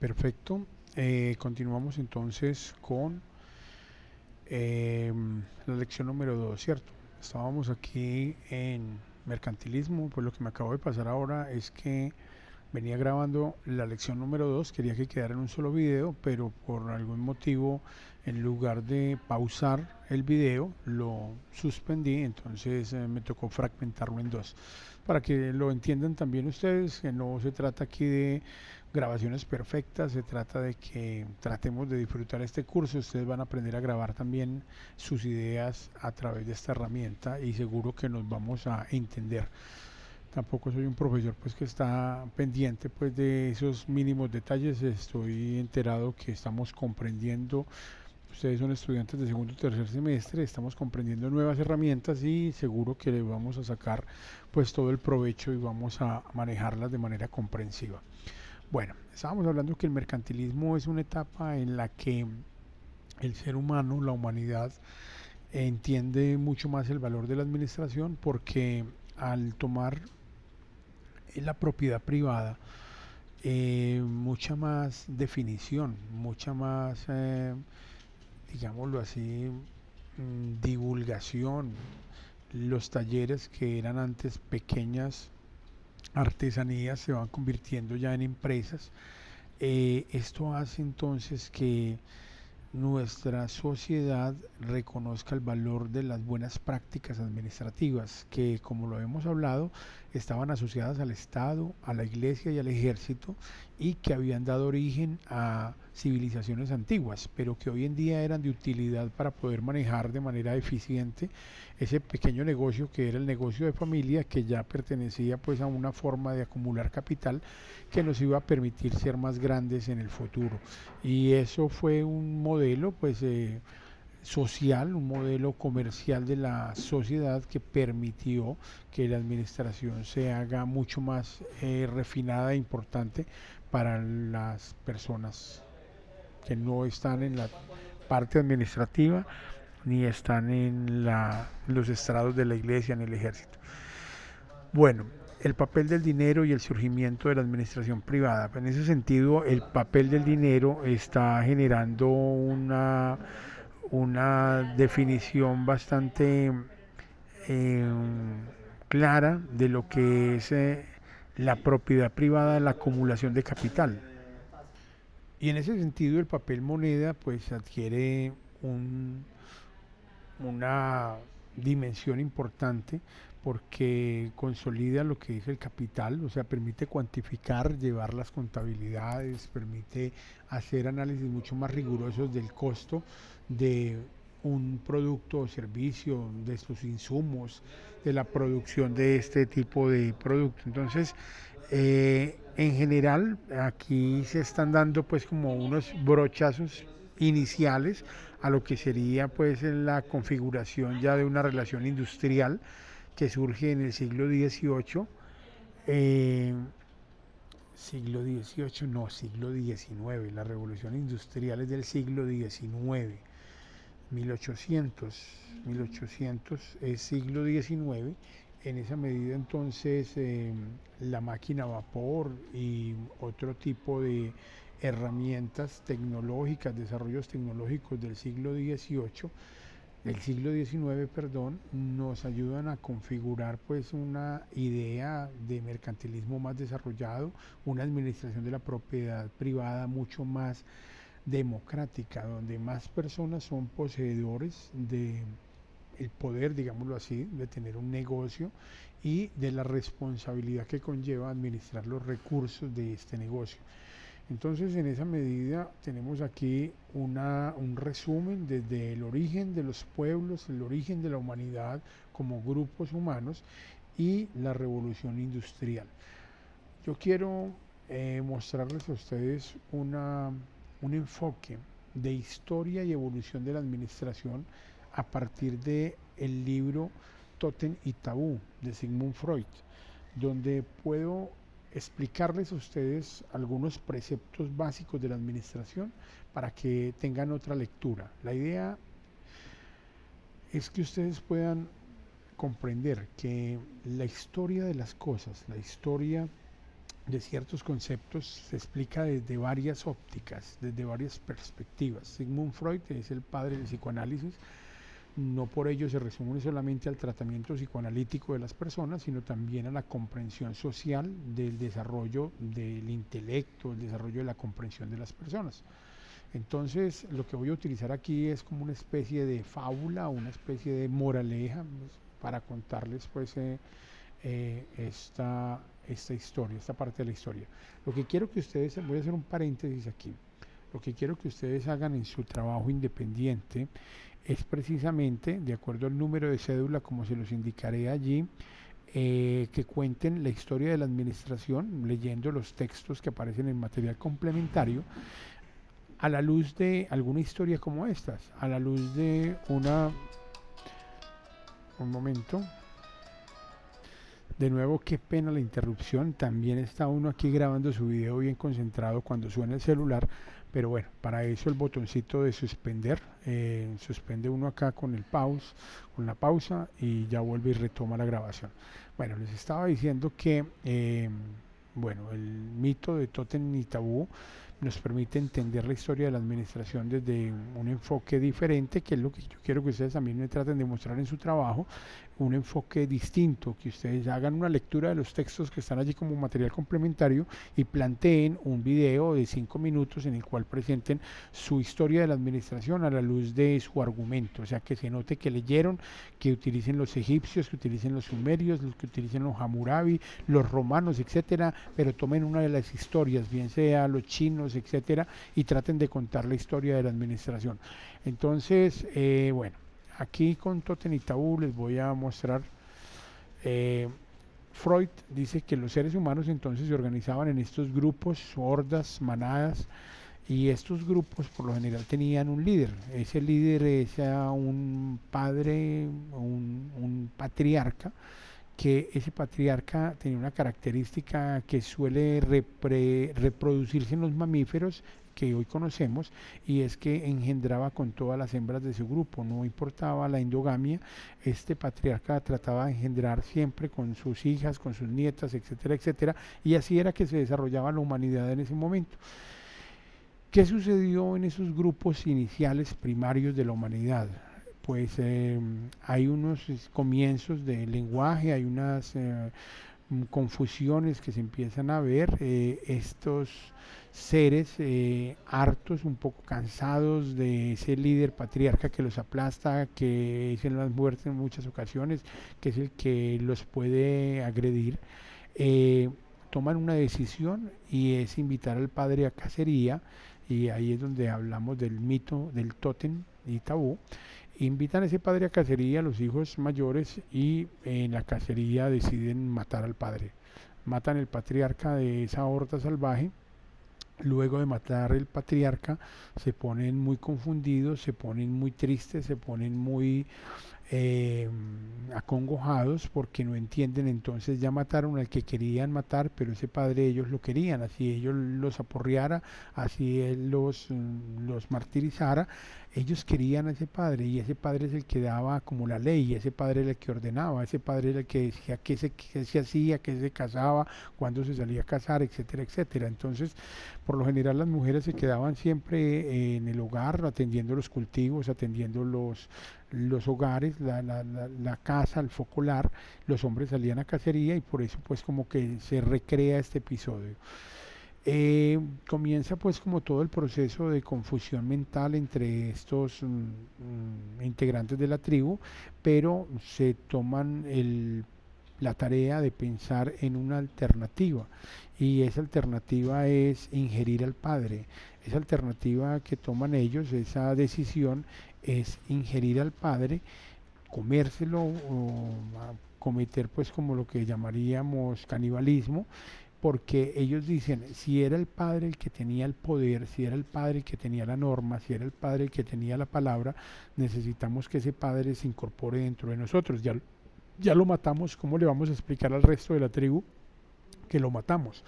Perfecto. Continuamos entonces con la lección número 2, ¿cierto? Estábamos aquí en mercantilismo, pues lo que me acabo de pasar ahora es que venía grabando la lección número 2, quería que quedara en un solo video, pero por algún motivo, en lugar de pausar el video, lo suspendí, entonces me tocó fragmentarlo en dos. Para que lo entiendan también ustedes, que no se trata aquí de grabaciones perfectas, se trata de que tratemos de disfrutar este curso. Ustedes van a aprender a grabar también sus ideas a través de esta herramienta y seguro que nos vamos a entender. Tampoco soy un profesor pues que está pendiente pues de esos mínimos detalles. Estoy enterado que estamos comprendiendo, ustedes son estudiantes de segundo y tercer semestre, estamos comprendiendo nuevas herramientas y seguro que le vamos a sacar pues todo el provecho y vamos a manejarlas de manera comprensiva. Bueno, estábamos hablando que el mercantilismo es una etapa en la que el ser humano, la humanidad, entiende mucho más el valor de la administración porque al tomar la propiedad privada, mucha más definición, mucha más, digámoslo así, divulgación. Los talleres que eran antes pequeñas artesanías se van convirtiendo ya en empresas. Esto hace entonces que nuestra sociedad reconozca el valor de las buenas prácticas administrativas que, como lo hemos hablado, estaban asociadas al Estado, a la Iglesia y al Ejército y que habían dado origen a civilizaciones antiguas, pero que hoy en día eran de utilidad para poder manejar de manera eficiente ese pequeño negocio que era el negocio de familia, que ya pertenecía pues a una forma de acumular capital que nos iba a permitir ser más grandes en el futuro. Y eso fue un modelo pues social, un modelo comercial de la sociedad que permitió que la administración se haga mucho más refinada e importante para las personas que no están en la parte administrativa ni están en los estrados de la iglesia, en el ejército. Bueno, el papel del dinero y el surgimiento de la administración privada. En ese sentido, el papel del dinero está generando una definición bastante eh, clara de lo que es la propiedad privada, la acumulación de capital. Y en ese sentido, el papel moneda pues adquiere una dimensión importante porque consolida lo que es el capital, o sea, permite cuantificar, llevar las contabilidades, permite hacer análisis mucho más rigurosos del costo de un producto o servicio, de sus insumos, de la producción de este tipo de producto. Entonces, en general, aquí se están dando pues como unos brochazos iniciales a lo que sería pues la configuración ya de una relación industrial que surge en el siglo XVIII, eh, siglo XVIII, no, siglo XIX, la revolución industrial es del siglo XIX, 1800, 1800 es siglo XIX. En esa medida entonces la máquina a vapor y otro tipo de herramientas tecnológicas, desarrollos tecnológicos del siglo XIX, perdón, nos ayudan a configurar pues una idea de mercantilismo más desarrollado, una administración de la propiedad privada mucho más democrática, donde más personas son poseedores de el poder, digámoslo así, de tener un negocio y de la responsabilidad que conlleva administrar los recursos de este negocio. Entonces, en esa medida tenemos aquí un resumen desde el origen de los pueblos, el origen de la humanidad como grupos humanos y la revolución industrial. Yo quiero mostrarles a ustedes un enfoque de historia y evolución de la administración a partir de el libro Tótem y Tabú de Sigmund Freud, donde puedo explicarles a ustedes algunos preceptos básicos de la administración para que tengan otra lectura. La idea es que ustedes puedan comprender que la historia de las cosas, la historia de ciertos conceptos se explica desde varias ópticas, desde varias perspectivas. Sigmund Freud es el padre del psicoanálisis. No por ello se resume solamente al tratamiento psicoanalítico de las personas, sino también a la comprensión social del desarrollo del intelecto, el desarrollo de la comprensión de las personas. Entonces, lo que voy a utilizar aquí es como una especie de fábula, una especie de moraleja, pues, para contarles pues esta historia, esta parte de la historia. Lo que quiero que ustedes, voy a hacer un paréntesis aquí, lo que quiero que ustedes hagan en su trabajo independiente es precisamente, de acuerdo al número de cédula, como se los indicaré allí, que cuenten la historia de la administración, leyendo los textos que aparecen en material complementario, a la luz de alguna historia como estas, a la luz de un momento. De nuevo, qué pena la interrupción, también está uno aquí grabando su video bien concentrado cuando suena el celular, pero bueno, para eso el botoncito de suspender, suspende uno acá con el con la pausa y ya vuelve y retoma la grabación. Bueno, les estaba diciendo que, bueno, el mito de Tótem y Tabú nos permite entender la historia de la administración desde un enfoque diferente, que es lo que yo quiero que ustedes también me traten de mostrar en su trabajo, un enfoque distinto, que ustedes hagan una lectura de los textos que están allí como material complementario y planteen un video de 5 minutos en el cual presenten su historia de la administración a la luz de su argumento, o sea, que se note que leyeron, que utilicen los egipcios, que utilicen los sumerios, que utilicen los Hammurabi, los romanos, etcétera, pero tomen una de las historias, bien sea los chinos, etcétera, y traten de contar la historia de la administración. Entonces, bueno, aquí con Tótem y Tabú les voy a mostrar. Freud dice que los seres humanos entonces se organizaban en estos grupos, hordas, manadas, y estos grupos por lo general tenían un líder. Ese líder era un padre, un patriarca, que ese patriarca tenía una característica que suele reproducirse en los mamíferos que hoy conocemos, y es que engendraba con todas las hembras de su grupo, no importaba la endogamia, este patriarca trataba de engendrar siempre con sus hijas, con sus nietas, etcétera, etcétera, y así era que se desarrollaba la humanidad en ese momento. ¿Qué sucedió en esos grupos iniciales primarios de la humanidad? Pues hay unos comienzos de lenguaje, hay unas confusiones que se empiezan a ver, estos seres hartos, un poco cansados de ese líder patriarca que los aplasta, que es en las muertes en muchas ocasiones, que es el que los puede agredir, toman una decisión y es invitar al padre a cacería, y ahí es donde hablamos del mito del tótem y tabú. Invitan a ese padre a cacería a los hijos mayores y en la cacería deciden matar al padre. Matan el patriarca de esa horda salvaje. Luego de matar el patriarca se ponen muy confundidos, se ponen muy tristes, se ponen muy acongojados porque no entienden. Entonces ya mataron al que querían matar, pero ese padre ellos lo querían, así ellos los aporreara, así él los martirizara, ellos querían a ese padre, y ese padre es el que daba como la ley, ese padre era el que ordenaba, ese padre era el que decía qué se hacía, qué se casaba, cuándo se salía a casar, etcétera, etcétera. Entonces, por lo general las mujeres se quedaban siempre en el hogar, atendiendo los cultivos, atendiendo los hogares, la casa, el focolar. Los hombres salían a cacería, y por eso pues como que se recrea este episodio. Comienza pues como todo el proceso de confusión mental entre estos integrantes de la tribu, pero se toman la tarea de pensar en una alternativa, y esa alternativa es ingerir al padre. Esa alternativa que toman ellos, esa decisión, es ingerir al padre, comérselo, o cometer pues como lo que llamaríamos canibalismo, porque ellos dicen, si era el padre el que tenía el poder, si era el padre el que tenía la norma, si era el padre el que tenía la palabra, necesitamos que ese padre se incorpore dentro de nosotros. Ya lo matamos, ¿cómo le vamos a explicar al resto de la tribu que lo matamos?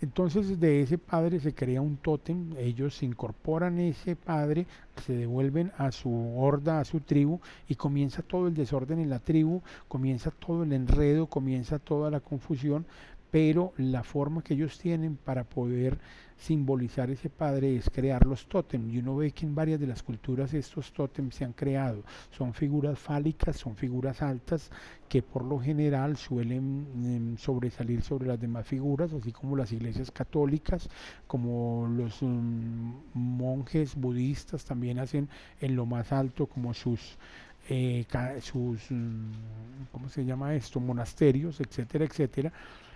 Entonces de ese padre se crea un tótem, ellos se incorporan ese padre, se devuelven a su horda, a su tribu, y comienza todo el desorden en la tribu, comienza todo el enredo, comienza toda la confusión, pero la forma que ellos tienen para poder simbolizar ese padre es crear los tótems, y uno ve que en varias de las culturas estos tótems se han creado, son figuras fálicas, son figuras altas que por lo general suelen sobresalir sobre las demás figuras, así como las iglesias católicas, como los monjes budistas también hacen en lo más alto como ¿cómo se llama esto? Monasterios, etcétera, etcétera.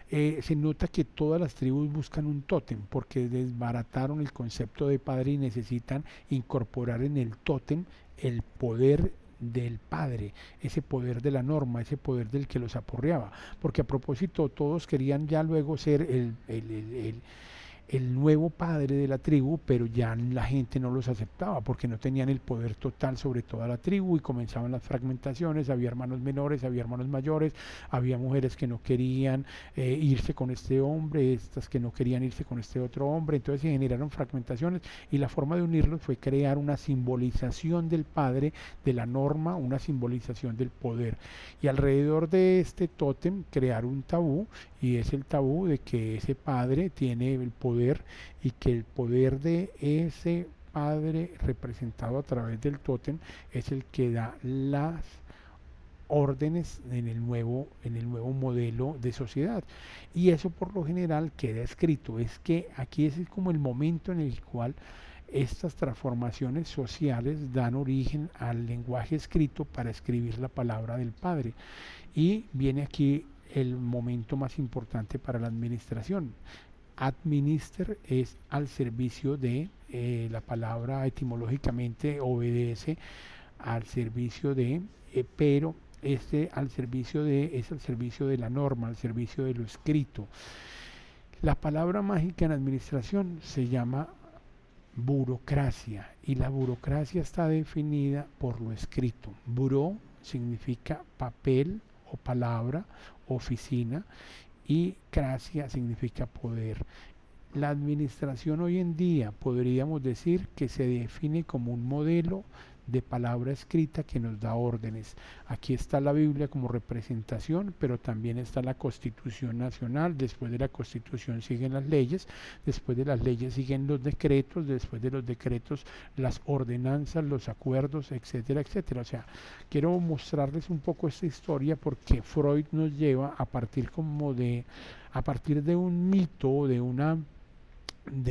Se nota que todas las tribus buscan un tótem porque desbarataron el concepto de padre y necesitan incorporar en el tótem el poder del padre, ese poder de la norma, ese poder del que los aporreaba, porque a propósito todos querían ya luego ser el nuevo padre de la tribu, pero ya la gente no los aceptaba porque no tenían el poder total sobre toda la tribu y comenzaban las fragmentaciones, había hermanos menores, había hermanos mayores, había mujeres que no querían irse con este hombre, estas que no querían irse con este otro hombre, entonces se generaron fragmentaciones y la forma de unirlos fue crear una simbolización del padre, de la norma, una simbolización del poder, y alrededor de este tótem crear un tabú, y es el tabú de que ese padre tiene el poder y que el poder de ese padre representado a través del tótem es el que da las órdenes en el nuevo modelo de sociedad, y eso por lo general queda escrito. Es que aquí es como el momento en el cual estas transformaciones sociales dan origen al lenguaje escrito para escribir la palabra del Padre, y viene aquí el momento más importante para la administración. Administer es al servicio de, la palabra etimológicamente obedece al servicio de, pero este al servicio de, es al servicio de la norma, al servicio de lo escrito. La palabra mágica en administración se llama burocracia, y la burocracia está definida por lo escrito. Buró significa papel o palabra, oficina, y cracia significa poder. La administración hoy en día podríamos decir que se define como un modelo de palabra escrita que nos da órdenes. Aquí está la Biblia como representación, pero también está la Constitución Nacional. Después de la Constitución siguen las leyes, después de las leyes siguen los decretos, después de los decretos las ordenanzas, los acuerdos, etcétera, etcétera. O sea, quiero mostrarles un poco esta historia porque Freud nos lleva a partir de un mito, de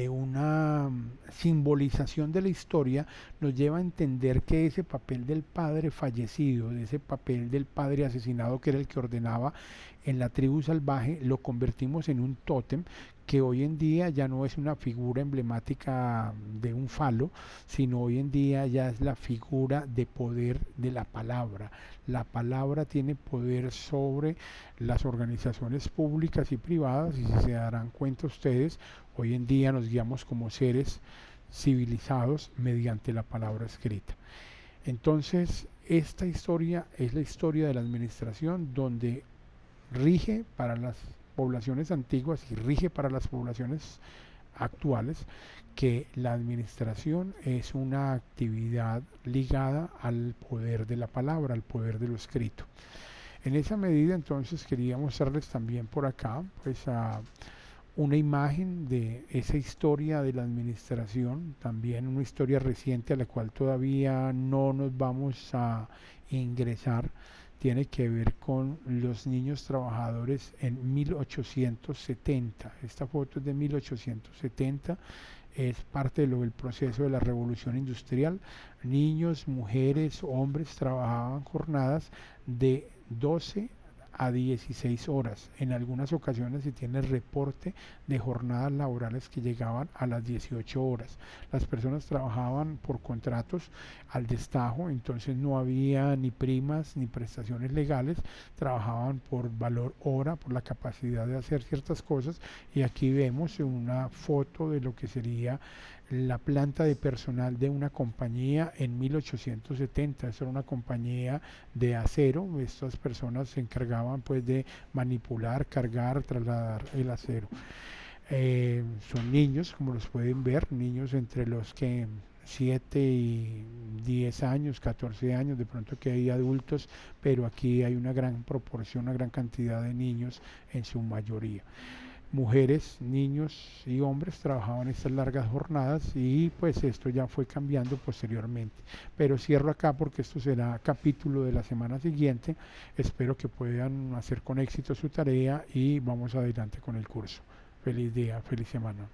una simbolización de la historia, nos lleva a entender que ese papel del padre fallecido, de ese papel del padre asesinado que era el que ordenaba en la tribu salvaje, lo convertimos en un tótem que hoy en día ya no es una figura emblemática de un falo, sino hoy en día ya es la figura de poder de la palabra. La palabra tiene poder sobre las organizaciones públicas y privadas, y si se darán cuenta ustedes, hoy en día nos guiamos como seres civilizados mediante la palabra escrita. Entonces, esta historia es la historia de la administración, donde rige para las poblaciones antiguas y rige para las poblaciones actuales, que la administración es una actividad ligada al poder de la palabra, al poder de lo escrito. En esa medida, entonces, quería mostrarles también por acá, pues, una imagen de esa historia de la administración, también una historia reciente a la cual todavía no nos vamos a ingresar. Tiene que ver con los niños trabajadores en 1870. Esta foto es de 1870, es parte del proceso de la revolución industrial. Niños, mujeres, hombres trabajaban jornadas de 12 a 16 horas. En algunas ocasiones se tiene el reporte de jornadas laborales que llegaban a las 18 horas. Las personas trabajaban por contratos al destajo, entonces no había ni primas ni prestaciones legales, trabajaban por valor hora, por la capacidad de hacer ciertas cosas, y aquí vemos una foto de lo que sería la planta de personal de una compañía en 1870. Eso era una compañía de acero. Estas personas se encargaban pues de manipular, cargar, trasladar el acero. Son niños, como los pueden ver, niños entre los que 7 y 10 años, 14 años, de pronto que hay adultos, pero aquí hay una gran proporción, una gran cantidad de niños en su mayoría. Mujeres, niños y hombres trabajaban estas largas jornadas y pues esto ya fue cambiando posteriormente. Pero cierro acá porque esto será capítulo de la semana siguiente. Espero que puedan hacer con éxito su tarea y vamos adelante con el curso. Feliz día, feliz semana.